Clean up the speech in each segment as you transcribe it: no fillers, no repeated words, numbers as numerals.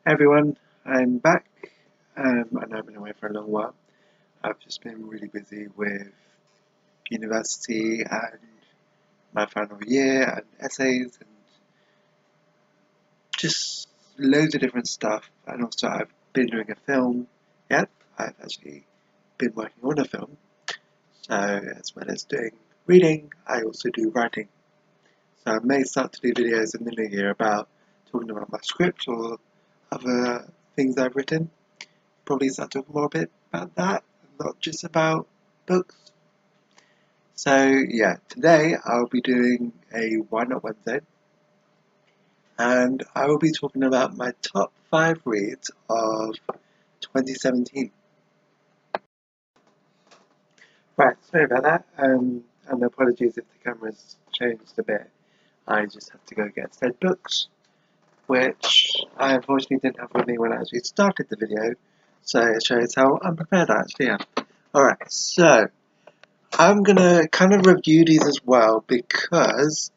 Everyone, I'm back, and I've been away for a long while. I've just been really busy with university and my final year and essays and just loads of different stuff. And also, I've been doing a film. Yep, I've actually been working on a film. So, as well as doing reading, I also do writing. So, I may start to do videos in the new year about talking about my script or other things I've written. Probably start talking more a bit about that, not just about books. So yeah, today I'll be doing a Why Not Wednesday, and I will be talking about my top 5 reads of 2017. Right, sorry about that, and apologies if the camera's changed a bit. I just have to go get said books, which I unfortunately didn't have with me when I actually started the video, so it shows how unprepared I actually am. Alright, so I'm gonna kind of review these as well because,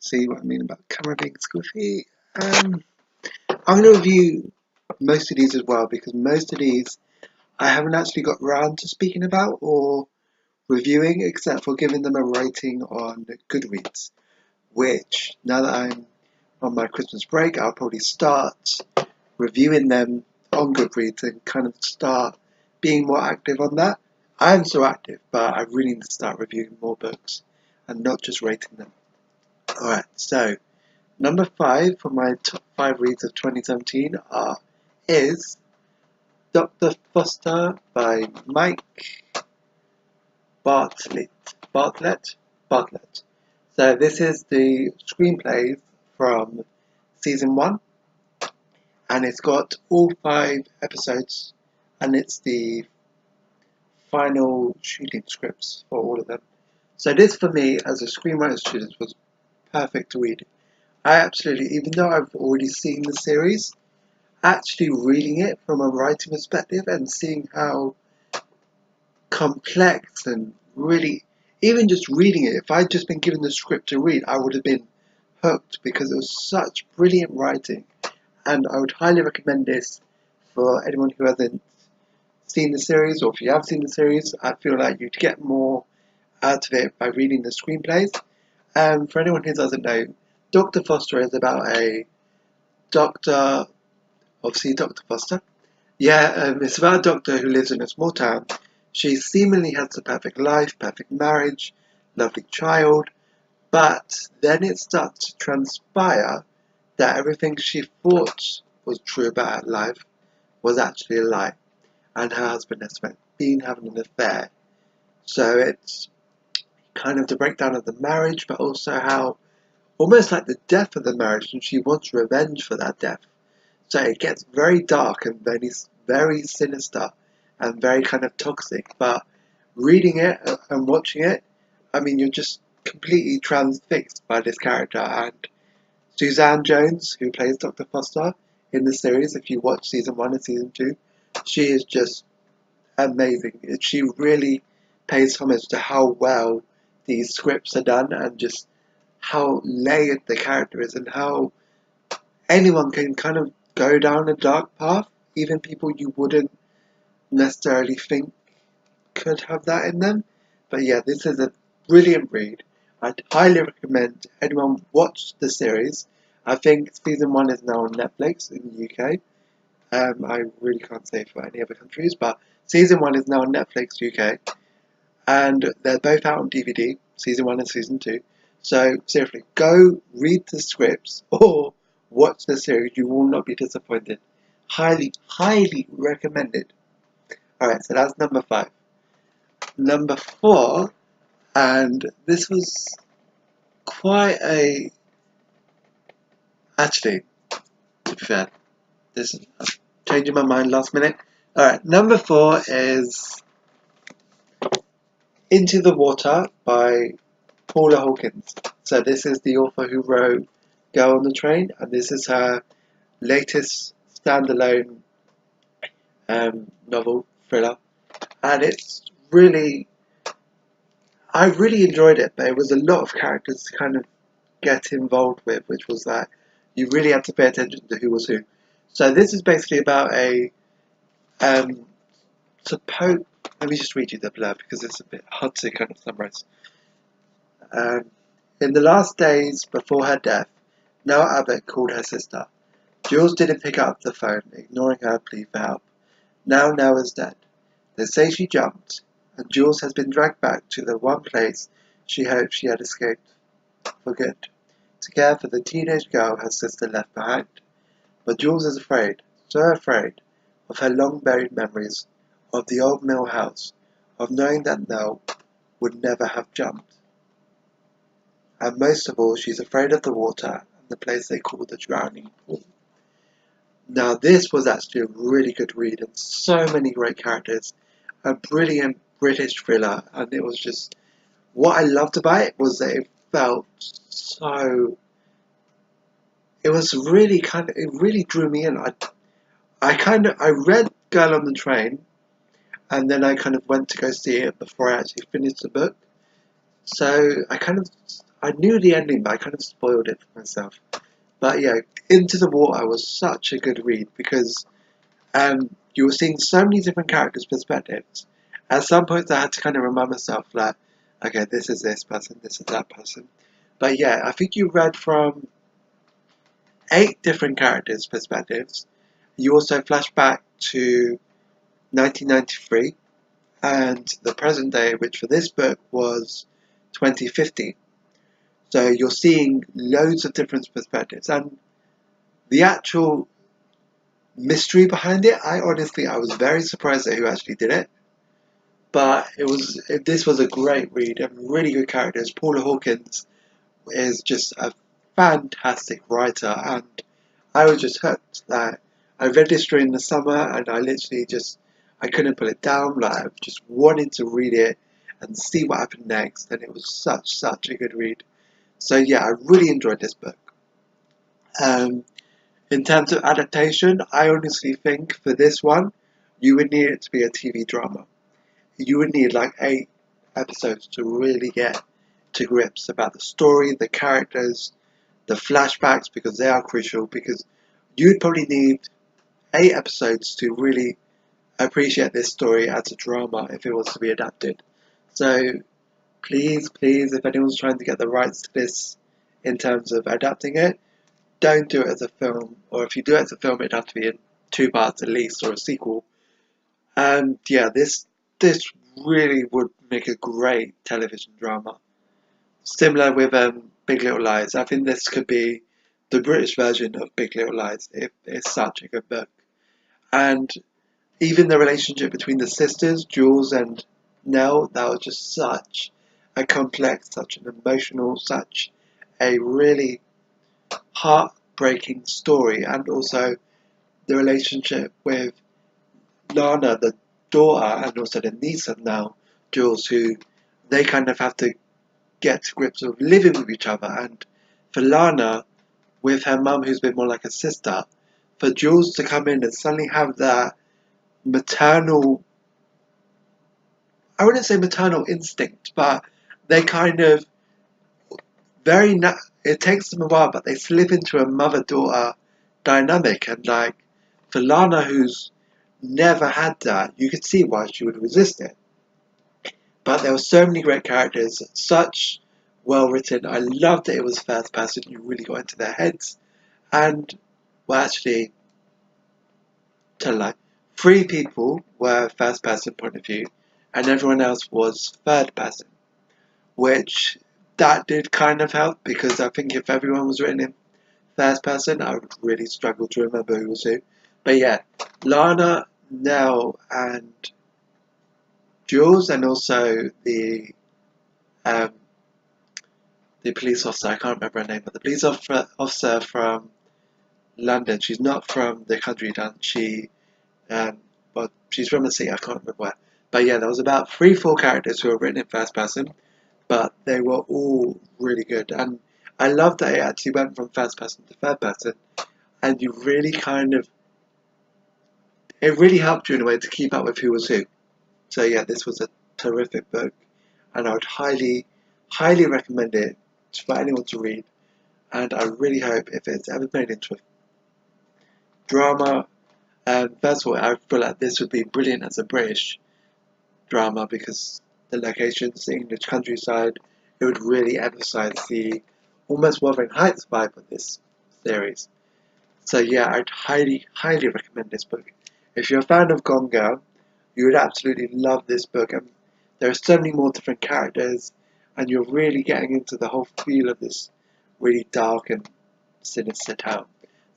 see what I mean about camera being squiffy. I'm gonna review most of these as well because most of these I haven't actually got round to speaking about or reviewing except for giving them a rating on Goodreads, which now that I'm on my Christmas break, I'll probably start reviewing them on Goodreads and kind of start being more active on that. I'm so active, but I really need to start reviewing more books and not just rating them. Alright, so number 5 for my top 5 reads of 2017 is Dr. Foster by Mike Bartlett. Bartlett. So this is the screenplay from season 1, and it's got all 5 episodes, and it's the final shooting scripts for all of them. So this for me as a screenwriter student was perfect to read. I absolutely, even though I've already seen the series, actually reading it from a writing perspective and seeing how complex and really, even just reading it, if I'd just been given the script to read, I would have been hooked because it was such brilliant writing. And I would highly recommend this for anyone who hasn't seen the series, or if you have seen the series, I feel like you'd get more out of it by reading the screenplays. For anyone who doesn't know, Dr. Foster is about a doctor, obviously Dr. Foster. Yeah, it's about a doctor who lives in a small town. She seemingly has the perfect life, perfect marriage, lovely child, but then it starts to transpire that everything she thought was true about her life was actually a lie, and her husband has been having an affair. So it's kind of the breakdown of the marriage, but also how almost like the death of the marriage, and she wants revenge for that death. So it gets very dark and very sinister and very kind of toxic. But reading it and watching it, I mean, you're just completely transfixed by this character. And Suranne Jones, who plays Dr. Foster in the series, if you watch season 1 and season 2, she is just amazing. She really pays homage to how well these scripts are done and just how layered the character is and how anyone can kind of go down a dark path, even people you wouldn't necessarily think could have that in them. But yeah, this is a brilliant read. I'd highly recommend anyone watch the series. I think season 1 is now on Netflix in the UK. I really can't say for any other countries, but season 1 is now on Netflix UK, and they're both out on DVD, season 1 and season 2. So seriously, go read the scripts or watch the series. You will not be disappointed. Highly, highly recommended. Alright, so that's number 5. Number 4, and this was quite a... Actually, to be fair, this is changing my mind last minute. Alright, number 4 is Into the Water by Paula Hawkins. So this is the author who wrote Girl on the Train, and this is her latest standalone novel thriller, and it's really, I really enjoyed it, but it was a lot of characters to kind of get involved with, which was that you really had to pay attention to who was who. So this is basically about a suppose. Let me just read you the blurb because it's a bit hard to kind of summarize. Um, in the last days before her death, Noah Abbott called her sister. Jules didn't pick up the phone, ignoring her plea for help. Now Noah's dead. They say she jumped, and Jules has been dragged back to the one place she hoped she had escaped for good, to care for the teenage girl her sister left behind. But Jules is afraid, so afraid, of her long-buried memories, of the old mill house, of knowing that Nell would never have jumped. And most of all, she's afraid of the water and the place they call the Drowning Pool. Now, this was actually a really good read, and so many great characters. A brilliant British thriller, and it was just what I loved about it was that it felt so. It was really it really drew me in. I read Girl on the Train, and then I kind of went to go see it before I actually finished the book. So I knew the ending, but I kind of spoiled it for myself. But yeah, Into the Water was such a good read because you were seeing so many different characters' perspectives. At some points, I had to kind of remind myself, like, okay, this is this person, this is that person. But yeah, I think you read from 8 different characters' perspectives. You also flash back to 1993 and the present day, which for this book was 2015. So you're seeing loads of different perspectives, and the actual mystery behind it, I was very surprised at who actually did it. But this was a great read and really good characters. Paula Hawkins is just a fantastic writer, and I was just hooked. Like, I read this during the summer, and I couldn't put it down. Like, I just wanted to read it and see what happened next, and it was such a good read. So yeah, I really enjoyed this book. Um, in terms of adaptation, I honestly think for this one, you would need it to be a TV drama. You would need like 8 episodes to really get to grips about the story, the characters, the flashbacks, because they are crucial. Because you'd probably need 8 episodes to really appreciate this story as a drama if it was to be adapted. So please, if anyone's trying to get the rights to this in terms of adapting it, don't do it as a film, or if you do it as a film, it'd have to be in 2 parts at least, or a sequel. And yeah, this really would make a great television drama. Similar with Big Little Lies. I think this could be the British version of Big Little Lies. It's such a good book. And even the relationship between the sisters, Jules and Nell, that was just such a complex, such an emotional, such a really heartbreaking story. And also the relationship with Lana, the daughter, and also the niece of now, Jules, who they kind of have to get to grips with living with each other. And for Lana, with her mum, who's been more like a sister, for Jules to come in and suddenly have that maternal, I wouldn't say maternal instinct, but they kind of it takes them a while, but they slip into a mother-daughter dynamic. And like, for Lana, who's never had that, you could see why she would resist it. But there were so many great characters, such well written. I loved that it was first person. You really got into their heads. And, well, actually, tell a lie, 3 people were first person point of view, and everyone else was third person. Which that did kind of help, because I think if everyone was written in first person, I would really struggle to remember who was who. But yeah, Lana, Nell, and Jules, and also um, the police officer, I can't remember her name, but the police officer from London. She's not from the country down. But she's from a city, I can't remember where. But yeah, there was about 3-4 characters who were written in first person, but they were all really good. And I love that it actually went from first person to third person, and you really it really helped you in a way to keep up with who was who. So yeah, this was a terrific book, and I would highly recommend it for anyone to read. And I really hope if it's ever made into drama. First of all, I feel like this would be brilliant as a British drama because the locations, the English countryside, it would really emphasize the almost Wuthering Heights vibe of this series. So yeah, I'd highly, highly recommend this book. If you're a fan of Gone Girl, you would absolutely love this book. And there are so many more different characters, and you're really getting into the whole feel of this really dark and sinister town.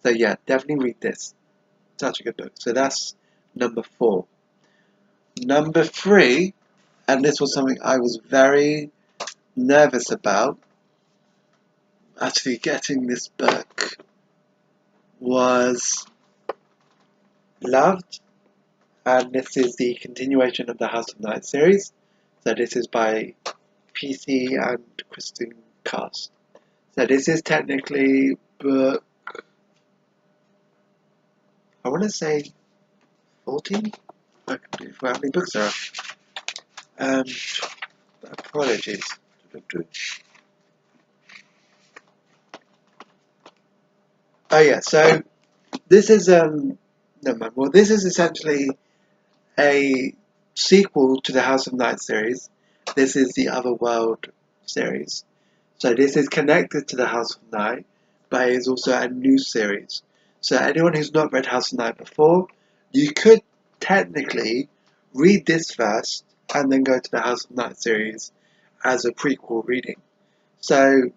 So yeah, definitely read this. Such a good book. So that's number 4. Number 3, and this was something I was very nervous about actually getting this book, was Loved, and this is the continuation of the House of Night series. So this is by PC and Kristen Cast. So this is technically book, I want to say 14? I can't remember how many books there are. Apologies. Oh yeah, so this is never mind. Well, this is essentially a sequel to the House of Night series. This is the Otherworld series. So this is connected to the House of Night, but it is also a new series. So anyone who's not read House of Night before, you could technically read this first and then go to the House of Night series as a prequel reading. So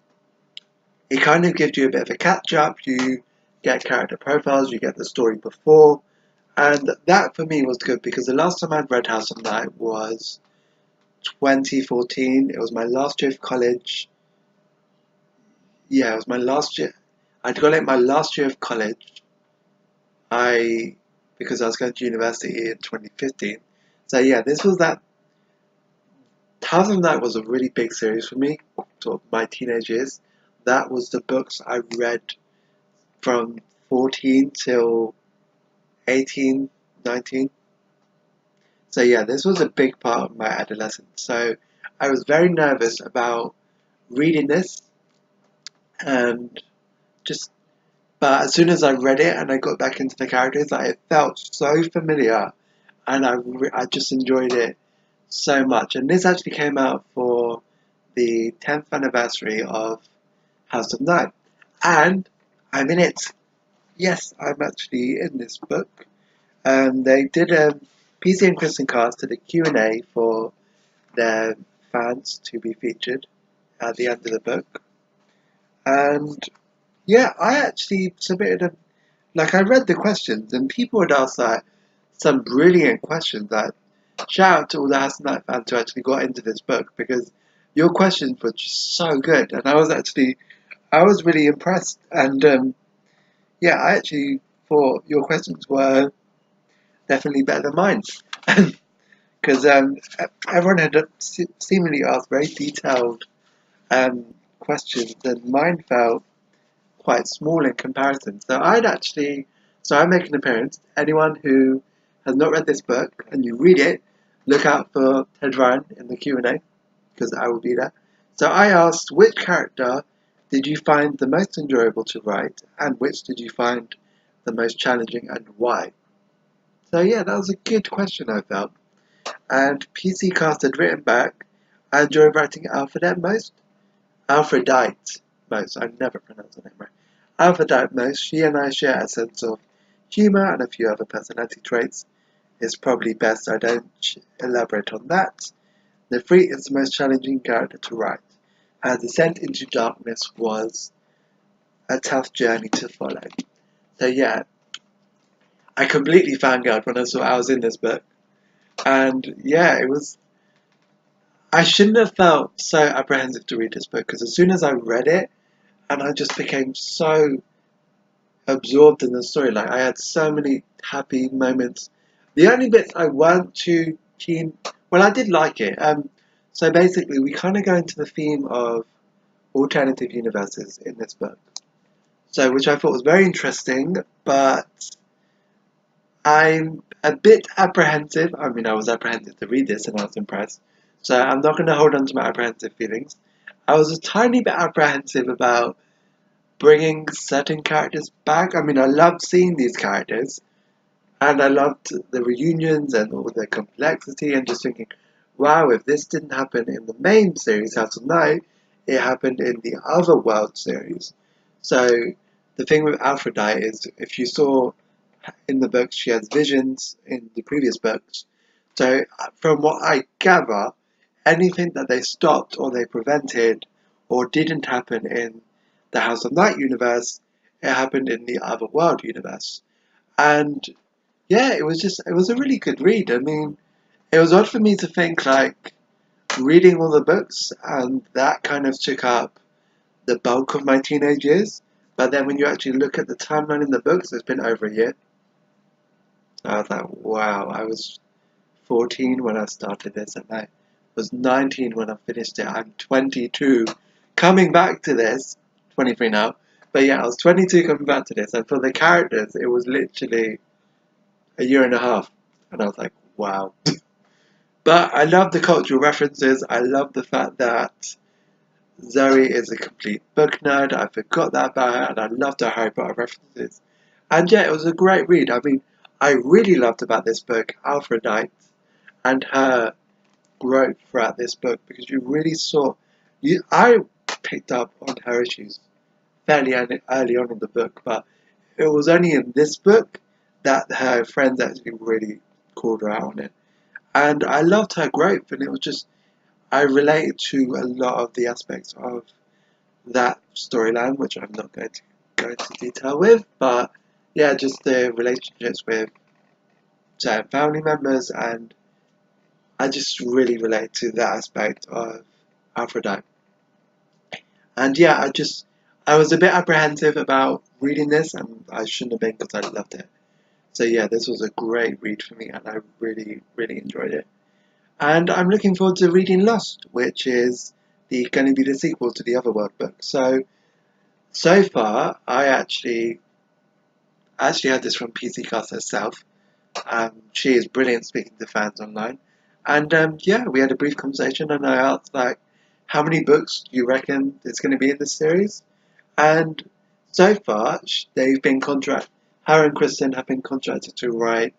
it kind of gives you a bit of a catch up. You get character profiles, you get the story before, and that for me was good because the last time I'd read House of Night was 2014. It was my last year of college. Yeah, it was my last year. I'd got it my last year of college. Because I was going to university in 2015. So yeah, this was that. House of Night was a really big series for me, sort of my teenage years. That was the books I read from 14 till 18, 19. So yeah, this was a big part of my adolescence. So I was very nervous about reading this, and but as soon as I read it and I got back into the characters, it felt so familiar, and I just enjoyed it so much. And this actually came out for the 10th anniversary of House of Night, and I'm in it. Yes, I'm actually in this book. They did a PC and Kristen Cast did a Q&A for their fans to be featured at the end of the book. And yeah, I actually submitted I read the questions and people had asked some brilliant questions. Shout out to all the House of Night fans who actually got into this book because your questions were just so good, and I was really impressed. And yeah, I actually thought your questions were definitely better than mine because everyone had seemingly asked very detailed questions, and mine felt quite small in comparison. So I make an appearance. Anyone who has not read this book and you read it, look out for Ted Ryan in the Q&A because I will be there. So I asked, which character did you find the most enjoyable to write, and which did you find the most challenging, and why? So yeah, that was a good question, I felt. And PC Cast had written back, I enjoy writing Alfredite most. Aphrodite most. I never pronounce her name right. Aphrodite most. She and I share a sense of humour and a few other personality traits. It's probably best I don't elaborate on that. Nefrit is the most challenging character to write. Her descent into darkness was a tough journey to follow. So yeah, I completely fangirled when I saw I was in this book. And yeah, I shouldn't have felt so apprehensive to read this book because as soon as I read it, and I just became so absorbed in the story. I had so many happy moments. The only bits I weren't too keen, well, I did like it. So basically, we kind of go into the theme of alternative universes in this book. So, which I thought was very interesting, but I'm a bit apprehensive. I mean, I was apprehensive to read this and I was impressed. So I'm not going to hold on to my apprehensive feelings. I was a tiny bit apprehensive about bringing certain characters back. I mean, I loved seeing these characters, and I loved the reunions and all the complexity, and just thinking, wow, if this didn't happen in the main series, House of Night, it happened in the other world series. So the thing with Aphrodite is, if you saw in the books, she has visions in the previous books. So from what I gather, anything that they stopped or they prevented or didn't happen in the House of Night universe, it happened in the other world universe. And yeah, it was a really good read. I mean, it was odd for me to think like reading all the books, and that kind of took up the bulk of my teenage years. But then when you actually look at the timeline in the books, it's been over a year. I was like, wow, I was 14 when I started this, and I was 19 when I finished it. I'm 22, coming back to this, 23 now. But yeah, I was 22 coming back to this, and for the characters, it was literally a year and a half. And I was like, wow. But I love the cultural references. I love the fact that Zoe is a complete book nerd. I forgot that about her, and I loved her Harry Potter references. And yeah, it was a great read. I mean, I really loved about this book, Aphrodite, and her growth throughout this book, because you really saw, I picked up on her issues fairly early on in the book, but it was only in this book that her friends actually really called her out on it. And I loved her growth, and it was just, I related to a lot of the aspects of that storyline, which I'm not going to go into detail with, but yeah, just the relationships with certain family members, and I just really relate to that aspect of Aphrodite. And yeah, I was a bit apprehensive about reading this, and I shouldn't have been because I loved it. So yeah, this was a great read for me, and I really, really enjoyed it. And I'm looking forward to reading Lost, which is going to be the sequel to the Otherworld book. So far, I actually had this from PC Cast herself. She is brilliant speaking to fans online. And yeah, we had a brief conversation, and I asked, like, how many books do you reckon there's going to be in this series? And so far, her and Kristen have been contracted to write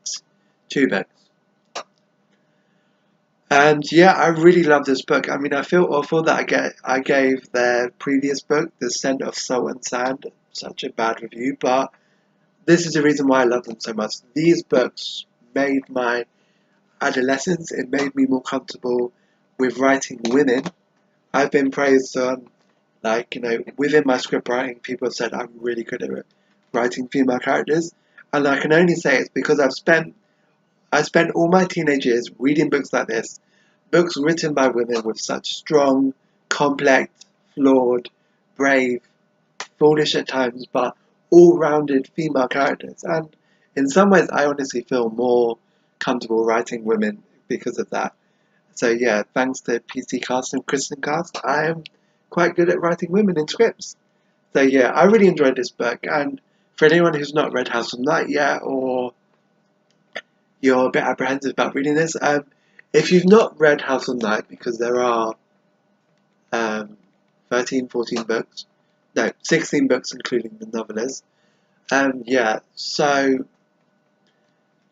2 books. And yeah, I really love this book. I mean, I feel awful that I gave their previous book, The Scent of Salt and Sand, such a bad review, but this is the reason why I love them so much. These books made my adolescence, it made me more comfortable with writing women. I've been praised on, like, within my script writing, people have said I'm really good at writing female characters, and I can only say it's because I spent all my teenage years reading books like this, books written by women with such strong, complex, flawed, brave, foolish at times, but all-rounded female characters. And in some ways, I honestly feel more comfortable writing women because of that. So yeah, thanks to PC Cast and Kristen Cast, I am quite good at writing women in scripts. So yeah, I really enjoyed this book, and for anyone who's not read House of Night yet, or you're a bit apprehensive about reading this, if you've not read House of Night, because there are 13, 14 books, no, 16 books including the novellas, yeah, so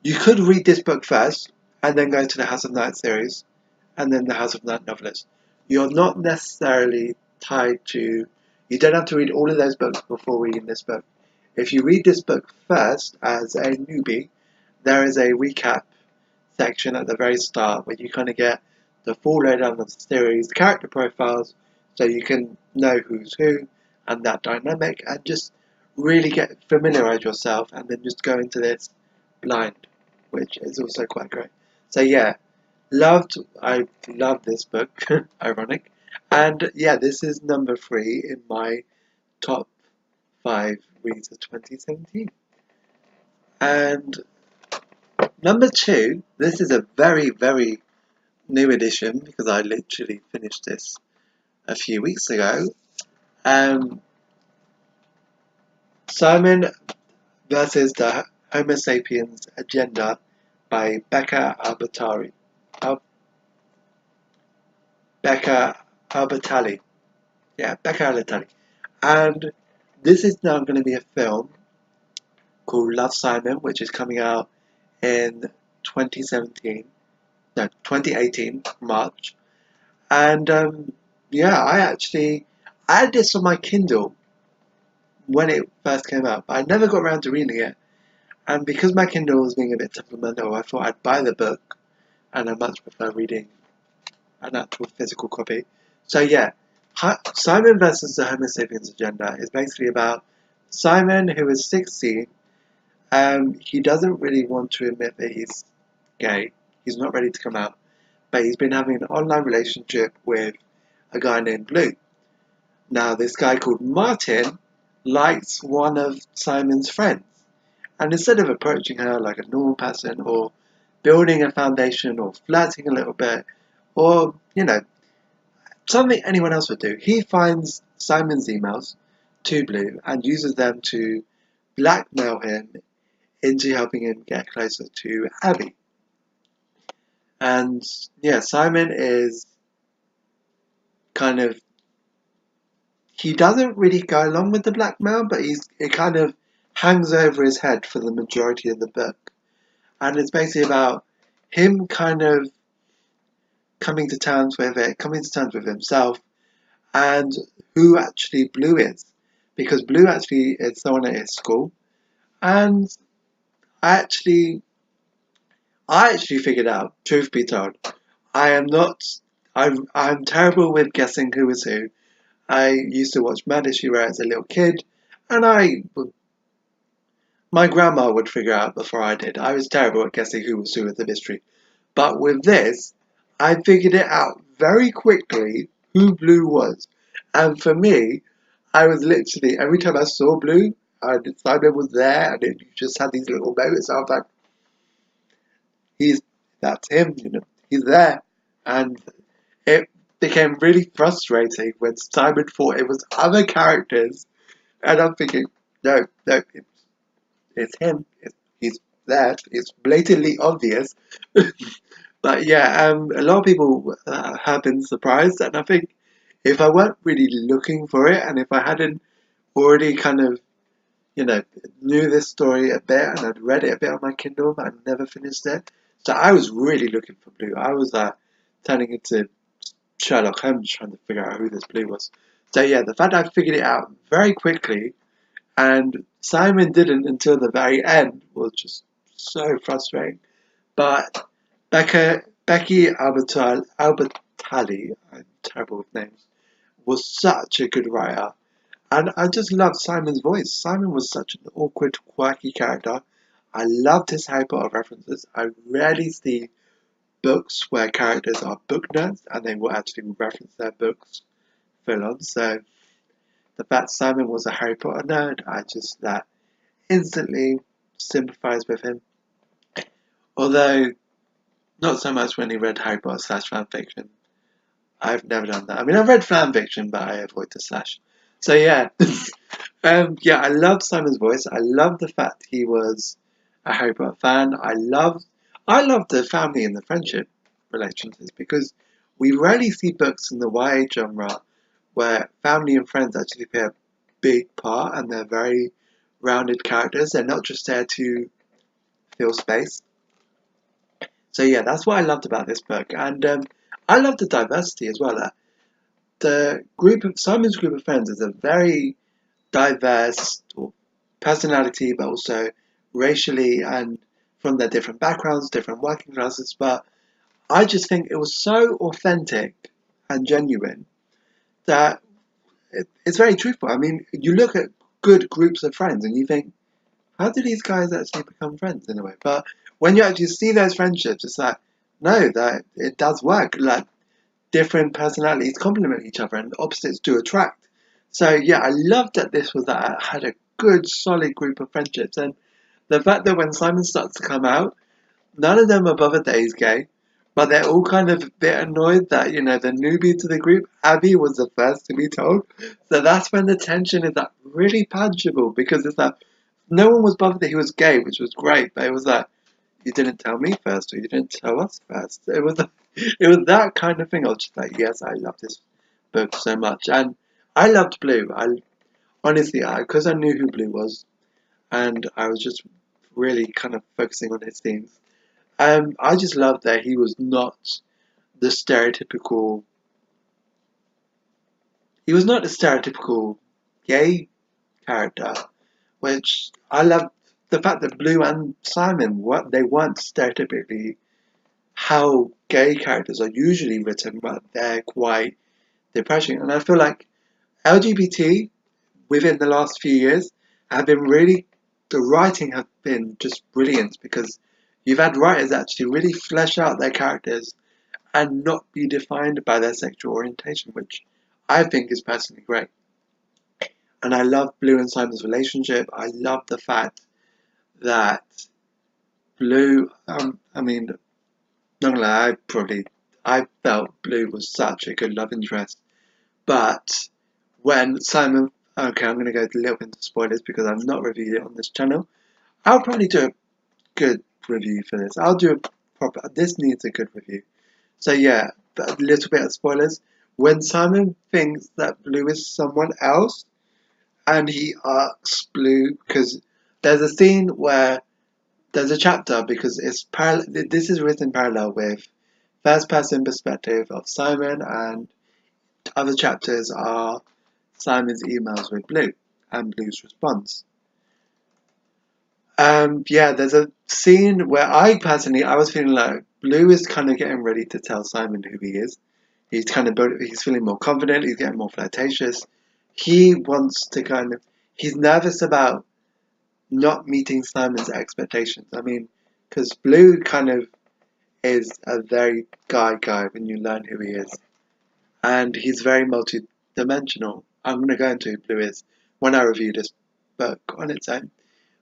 you could read this book first, and then go to the House of Night series, and then the House of Night novellas. You're not necessarily tied to, you don't have to read all of those books before reading this book. If you read this book first as a newbie, there is a recap section at the very start where you kind of get the full lowdown of the series, the character profiles, so you can know who's who and that dynamic, and just really familiarize yourself, and then just go into this blind, which is also quite great. So yeah, I loved this book, ironic, and yeah, this is number 3 in my top 5 reads of 2017. And number 2, this is a very, very new edition because I literally finished this a few weeks ago. Simon versus the Homo sapiens Agenda by Becca Albertari. Becca Albertalli. Yeah, Becca Albertalli. And this is now going to be a film called Love, Simon, which is coming out in 2018, March. And yeah, I had this on my Kindle when it first came out, but I never got around to reading it. And because my Kindle was being a bit temperamental, I thought I'd buy the book, and I much prefer reading an actual physical copy. So yeah, Simon versus the Homo sapiens agenda is basically about Simon, who is 16. He doesn't really want to admit that he's gay. He's not ready to come out, but he's been having an online relationship with a guy named Blue. Now, this guy called Martin likes one of Simon's friends, and instead of approaching her like a normal person, or building a foundation, or flirting a little bit, or something anyone else would do, he finds Simon's emails to Blue and uses them to blackmail him into helping him get closer to Abby. And yeah, Simon is kind of, he doesn't really go along with the blackmail, but it kind of hangs over his head for the majority of the book. And it's basically about him kind of coming to terms with himself, and who actually Blue is. Because Blue actually is someone at his school, and I actually figured out, truth be told, I'm terrible with guessing who is who. I used to watch Mad As She Wrote as a little kid, and my grandma would figure out before I did. I was terrible at guessing who was who in the mystery. But with this, I figured it out very quickly who Blue was. And for me, I was literally, every time I saw Blue, Simon was there, and it just had these little moments. I was like, that's him, he's there. And it became really frustrating when Simon thought it was other characters, and I'm thinking, no, it's him. He's there. It's blatantly obvious. But yeah, a lot of people have been surprised, and I think if I weren't really looking for it, and if I hadn't already kind of, knew this story a bit, and I'd read it a bit on my Kindle, but I'd never finished it. So I was really looking for Blue. I was turning into Sherlock Holmes trying to figure out who this Blue was. So yeah, the fact I figured it out very quickly, and Simon didn't until the very end, was just so frustrating. But Becky Albertalli, I'm terrible with names, was such a good writer. And I just loved Simon's voice. Simon was such an awkward, quirky character. I loved his Harry Potter references. I rarely see books where characters are book nerds and they will actually reference their books full on. So the fact Simon was a Harry Potter nerd, I just instantly sympathise with him. Although, not so much when he read Harry Potter / fanfiction. I've never done that. I mean, I've read fanfiction, but I avoid the slash. So yeah, yeah, I loved Simon's voice. I loved the fact he was a Harry Potter fan. I loved the family and the friendship relationships, because we rarely see books in the YA genre where family and friends actually play a big part, and they're very rounded characters. They're not just there to fill space. So yeah, that's what I loved about this book, and I love the diversity as well. Simon's group of friends is a very diverse personality, but also racially and from their different backgrounds, different working classes. But I just think it was so authentic and genuine that it's very truthful. I mean, you look at good groups of friends and you think, how do these guys actually become friends in a way? But when you actually see those friendships, it's like, no, that it does work. Like, different personalities complement each other and opposites do attract. So yeah, I loved that this had a good solid group of friendships, and the fact that when Simon starts to come out, none of them are bothered that he's gay, but they're all kind of a bit annoyed that, the newbie to the group, Abby, was the first to be told. So that's when the tension is really tangible, because it's no one was bothered that he was gay, which was great, but it was you didn't tell me first, or you didn't tell us first. It was that kind of thing. I was just like, yes, I love this book so much, and I loved Blue. honestly, because I knew who Blue was, and I was just really kind of focusing on his themes. I just loved that he was not the stereotypical. He was not the stereotypical gay character, which I loved the fact that Blue and Simon, what they weren't stereotypically how gay characters are usually written, but they're quite depressing. And I feel like LGBT within the last few years have been really, the writing have been just brilliant because you've had writers actually really flesh out their characters and not be defined by their sexual orientation, which I think is personally great. And I love Blue and Simon's relationship. I love the fact that Blue, I mean, not gonna lie, I felt Blue was such a good love interest. But when Simon, okay, I'm gonna go a little bit into spoilers because I've not reviewed it on this channel. I'll probably do a good review for this. I'll do a proper, this needs a good review. So yeah, a little bit of spoilers. When Simon thinks that Blue is someone else, and he asks Blue, because there's a scene where there's a chapter because it's parallel. This is written parallel with first person perspective of Simon, and other chapters are Simon's emails with Blue and Blue's response. Yeah, there's a scene where I was feeling like Blue is kind of getting ready to tell Simon who he is. He's feeling more confident. He's getting more flirtatious. He wants to he's nervous about not meeting Simon's expectations. I mean, because Blue kind of is a very guy when you learn who he is. And he's very multi-dimensional. I'm going to go into who Blue is when I review this book on its own.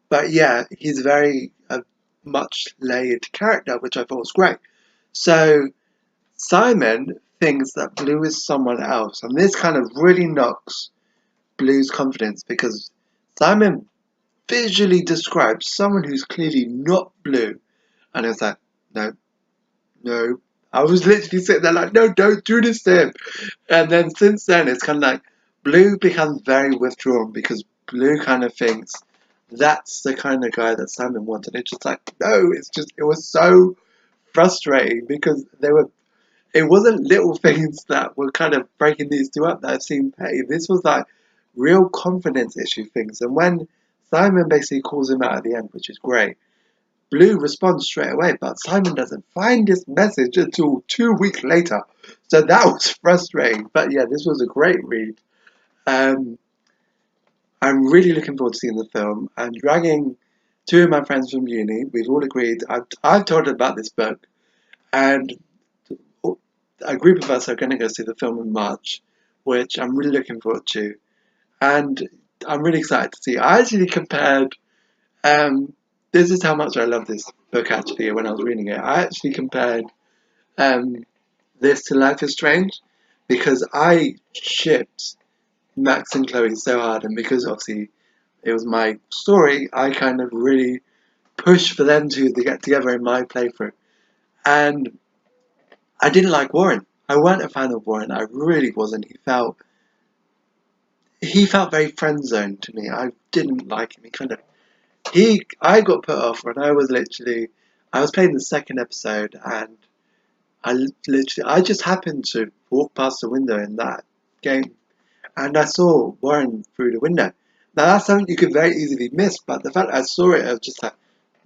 But yeah, he's very a much layered character, which I thought was great. So Simon thinks that Blue is someone else, and this kind of really knocks Blue's confidence because Simon visually describes someone who's clearly not Blue, and it's like, no, no. I was literally sitting there like, no, don't do this to him. And then since then, it's kind of like Blue becomes very withdrawn because Blue kind of thinks that's the kind of guy that Simon wanted. It's just like, no, it was so frustrating because it wasn't little things that were kind of breaking these two up that seemed petty. This was like real confidence issue things. And when Simon basically calls him out at the end, which is great, Blue responds straight away, but Simon doesn't find this message until 2 weeks later. So that was frustrating. But yeah, this was a great read. Um, I'm really looking forward to seeing the film. I'm dragging two of my friends from uni. We've all agreed. I've told them about this book, and a group of us are going to go see the film in March, which I'm really looking forward to. And I'm really excited to see. I actually compared. This is how much I love this book. Actually, when I was reading it, I actually compared um, this to Life is Strange because I shipped Max and Chloe so hard, and because obviously it was my story, I kind of really pushed for them to get together in my playthrough. And I didn't like Warren. I weren't a fan of Warren. I really wasn't. He felt very friend zoned to me. I didn't like him. I got put off when I was playing the second episode, and I just happened to walk past the window in that game, and I saw Warren through the window. Now that's something you could very easily miss, but the fact I saw it, I was just like,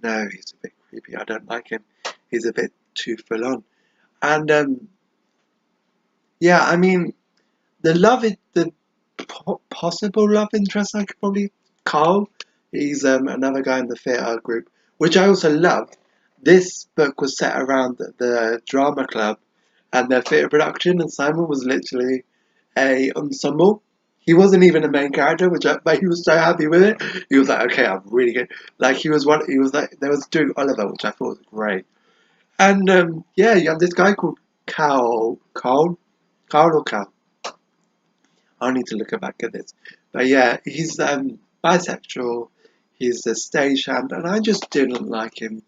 no, he's a bit creepy. I don't like him. He's a bit too full on. And yeah, I mean, the possible love interest, I could probably Carl. He's another guy in the theatre group, which I also loved. This book was set around the drama club and their theatre production, and Simon was literally a ensemble. He wasn't even a main character, but he was so happy with it. He was like, okay, I'm really good. Like he was one. He was like, they was doing Oliver, which I thought was great. And yeah, you have this guy called Carl or Cal. I need to look back at this. But yeah, he's bisexual. He's a stagehand, and I just didn't like him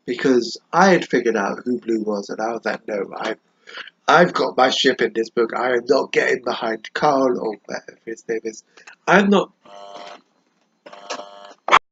because I had figured out who Blue was, and I was like, no, I've got my ship in this book. I am not getting behind Carl or whatever his name is. I'm not